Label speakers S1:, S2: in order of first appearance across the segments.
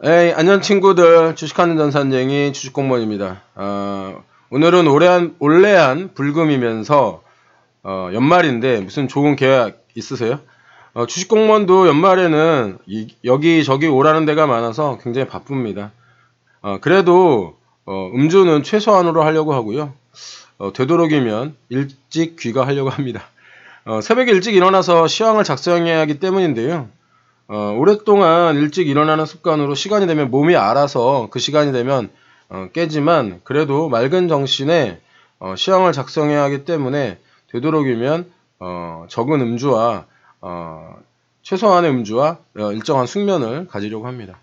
S1: 에이, 안녕 친구들. 주식하는 전산쟁이 주식공무원입니다. 오늘은 올해한 불금이면서 연말인데 무슨 좋은 계약 있으세요? 주식공무원도 연말에는 여기저기 오라는 데가 많아서 굉장히 바쁩니다. 그래도 음주는 최소한으로 하려고 하고요. 되도록이면 일찍 귀가하려고 합니다. 새벽에 일찍 일어나서 시황을 작성해야 하기 때문인데요. 오랫동안 일찍 일어나는 습관으로 시간이 되면 몸이 알아서 그 시간이 되면 깨지만 그래도 맑은 정신에 시황을 작성해야 하기 때문에 되도록이면 적은 음주와 최소한의 음주와 일정한 숙면을 가지려고 합니다.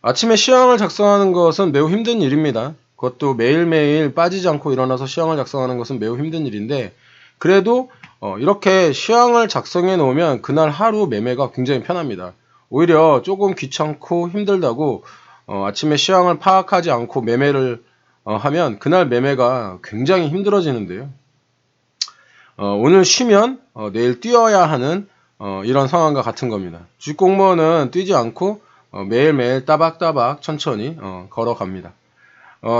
S1: 아침에 시황을 작성하는 것은 매우 힘든 일입니다. 그것도 매일매일 빠지지 않고 일어나서 시황을 작성하는 것은 매우 힘든 일인데 그래도 이렇게 시황을 작성해 놓으면 그날 하루 매매가 굉장히 편합니다. 오히려 조금 귀찮고 힘들다고 아침에 시황을 파악하지 않고 매매를 하면 그날 매매가 굉장히 힘들어지는데요. 오늘 쉬면 내일 뛰어야 하는 이런 상황과 같은 겁니다. 주식공무원은 뛰지 않고 매일매일 따박따박 천천히 걸어갑니다.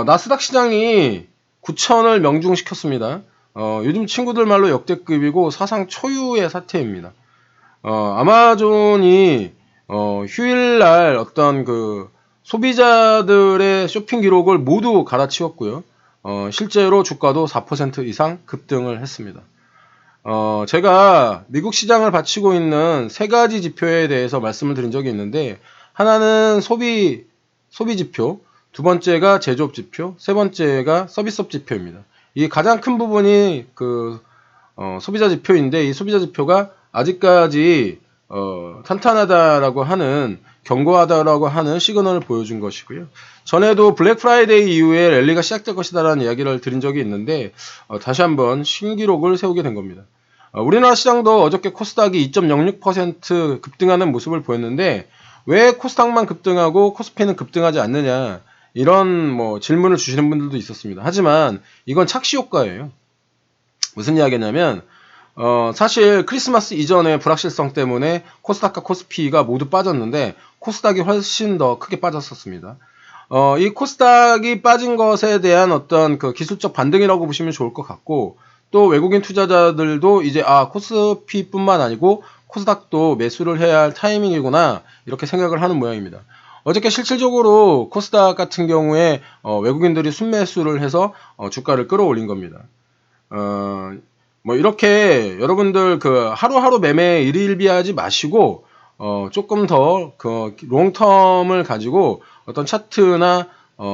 S1: 나스닥 시장이 9천을 명중시켰습니다. 요즘 친구들 말로 역대급이고 사상 초유의 사태입니다. 아마존이 휴일날 어떤 그 소비자들의 쇼핑 기록을 모두 갈아치웠고요. 실제로 주가도 4% 이상 급등을 했습니다. 제가 미국 시장을 바치고 있는 세 가지 지표에 대해서 말씀을 드린 적이 있는데 하나는 소비 지표, 두 번째가 제조업 지표, 세 번째가 서비스업 지표입니다. 이 가장 큰 부분이 그 소비자 지표인데 이 소비자 지표가 아직까지 탄탄하다라고 하는 견고하다라고 하는 시그널을 보여준 것이고요. 전에도 블랙 프라이데이 이후에 랠리가 시작될 것이다라는 이야기를 드린 적이 있는데 다시 한번 신기록을 세우게 된 겁니다. 우리나라 시장도 어저께 코스닥이 2.06% 급등하는 모습을 보였는데 왜 코스닥만 급등하고 코스피는 급등하지 않느냐 이런 질문을 주시는 분들도 있었습니다. 하지만 이건 착시 효과예요. 무슨 이야기냐면 사실 크리스마스 이전에 불확실성 때문에 코스닥과 코스피가 모두 빠졌는데 코스닥이 훨씬 더 크게 빠졌었습니다. 이 코스닥이 빠진 것에 대한 어떤 그 기술적 반등이라고 보시면 좋을 것 같고 또 외국인 투자자들도 이제 코스피뿐만 아니고 코스닥도 매수를 해야 할 타이밍이구나 이렇게 생각을 하는 모양입니다. 어저께 실질적으로 코스닥 같은 경우에 외국인들이 순매수를 해서 주가를 끌어올린 겁니다. 이렇게 여러분들 그 하루하루 매매에 일일비하지 마시고 조금 더 그 롱텀을 가지고 어떤 차트나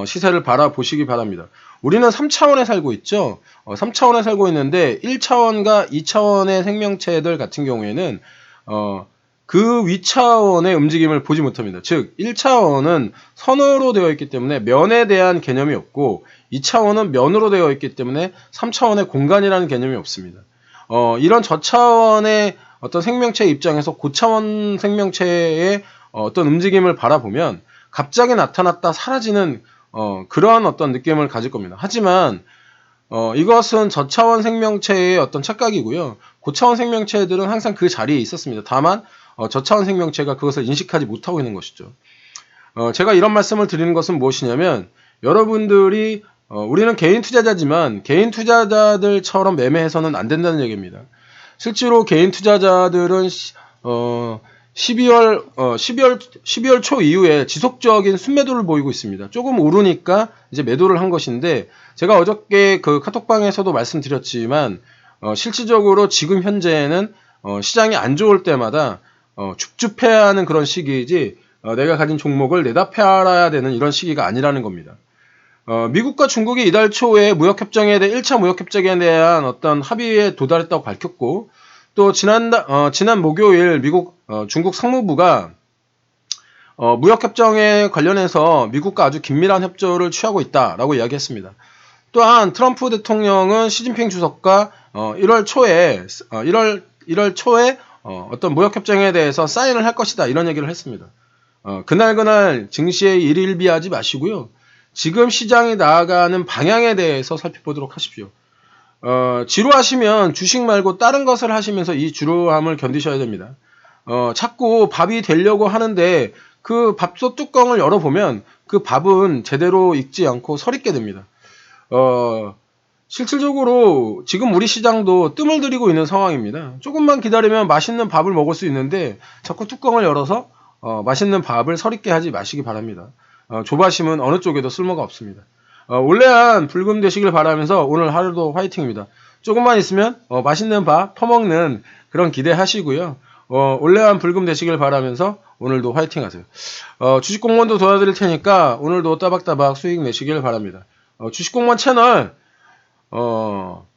S1: 시세를 바라보시기 바랍니다. 우리는 3차원에 살고 있죠. 3차원에 살고 있는데 1차원과 2차원의 생명체들 같은 경우에는 그 위차원의 움직임을 보지 못합니다. 즉 1차원은 선으로 되어 있기 때문에 면에 대한 개념이 없고 2차원은 면으로 되어 있기 때문에 3차원의 공간이라는 개념이 없습니다. 이런 저차원의 어떤 생명체 입장에서 고차원 생명체의 어떤 움직임을 바라보면 갑자기 나타났다 사라지는 그러한 어떤 느낌을 가질 겁니다. 하지만 이것은 저차원 생명체의 어떤 착각이고요. 고차원 생명체들은 항상 그 자리에 있었습니다. 다만 저차원 생명체가 그것을 인식하지 못하고 있는 것이죠. 제가 이런 말씀을 드리는 것은 무엇이냐면 여러분들이 우리는 개인 투자자지만 개인 투자자들처럼 매매해서는 안 된다는 얘기입니다. 실제로 개인 투자자들은 12월 초 이후에 지속적인 순매도를 보이고 있습니다. 조금 오르니까 이제 매도를 한 것인데 제가 어저께 그 카톡방에서도 말씀드렸지만 실질적으로 지금 현재는 시장이 안 좋을 때마다 줍줍해야 하는 그런 시기이지 내가 가진 종목을 내다 팔아야 되는 이런 시기가 아니라는 겁니다. 미국과 중국이 이달 초에 무역협정에 대해 1차 무역협정에 대한 어떤 합의에 도달했다고 밝혔고 또 지난 목요일 중국 상무부가 무역협정에 관련해서 미국과 아주 긴밀한 협조를 취하고 있다라고 이야기했습니다. 또한 트럼프 대통령은 시진핑 주석과 1월 초에 어떤 무역협정에 대해서 사인을 할 것이다 이런 얘기를 했습니다. 그날 증시에 일일비하지 마시고요. 지금 시장이 나아가는 방향에 대해서 살펴보도록 하십시오. 지루하시면 주식 말고 다른 것을 하시면서 이 지루함을 견디셔야 됩니다. 자꾸 밥이 되려고 하는데 그 밥솥 뚜껑을 열어보면 그 밥은 제대로 익지 않고 설익게 됩니다. 실질적으로 지금 우리 시장도 뜸을 들이고 있는 상황입니다. 조금만 기다리면 맛있는 밥을 먹을 수 있는데 자꾸 뚜껑을 열어서 맛있는 밥을 설익게 하지 마시기 바랍니다. 조바심은 어느 쪽에도 쓸모가 없습니다. 올레한 불금 되시길 바라면서 오늘 하루도 화이팅입니다. 조금만 있으면 맛있는 밥 퍼먹는 그런 기대하시고요. 올레한 불금 되시길 바라면서 오늘도 화이팅 하세요. 주식공무원도 도와드릴 테니까 오늘도 따박따박 수익 내시길 바랍니다. 주식공무원 채널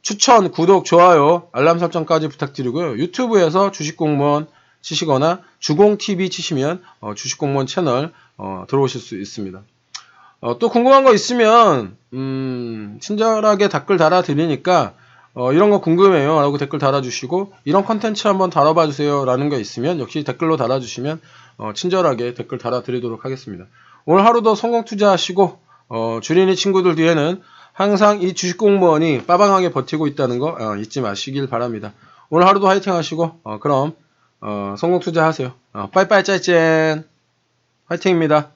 S1: 추천, 구독, 좋아요, 알람 설정까지 부탁드리고요. 유튜브에서 주식공무원 치시거나 주공TV 치시면 주식공무원 채널 들어오실 수 있습니다. 또 궁금한 거 있으면 친절하게 댓글 달아드리니까 이런 거 궁금해요 라고 댓글 달아주시고 이런 컨텐츠 한번 다뤄봐 주세요 라는 거 있으면 역시 댓글로 달아주시면 친절하게 댓글 달아드리도록 하겠습니다. 오늘 하루도 성공 투자하시고 주린이 친구들 뒤에는 항상 이 주식공무원이 빠방하게 버티고 있다는 거 잊지 마시길 바랍니다. 오늘 하루도 화이팅 하시고 그럼 성공 투자하세요. 빠이빠이 짜이짠 화이팅입니다.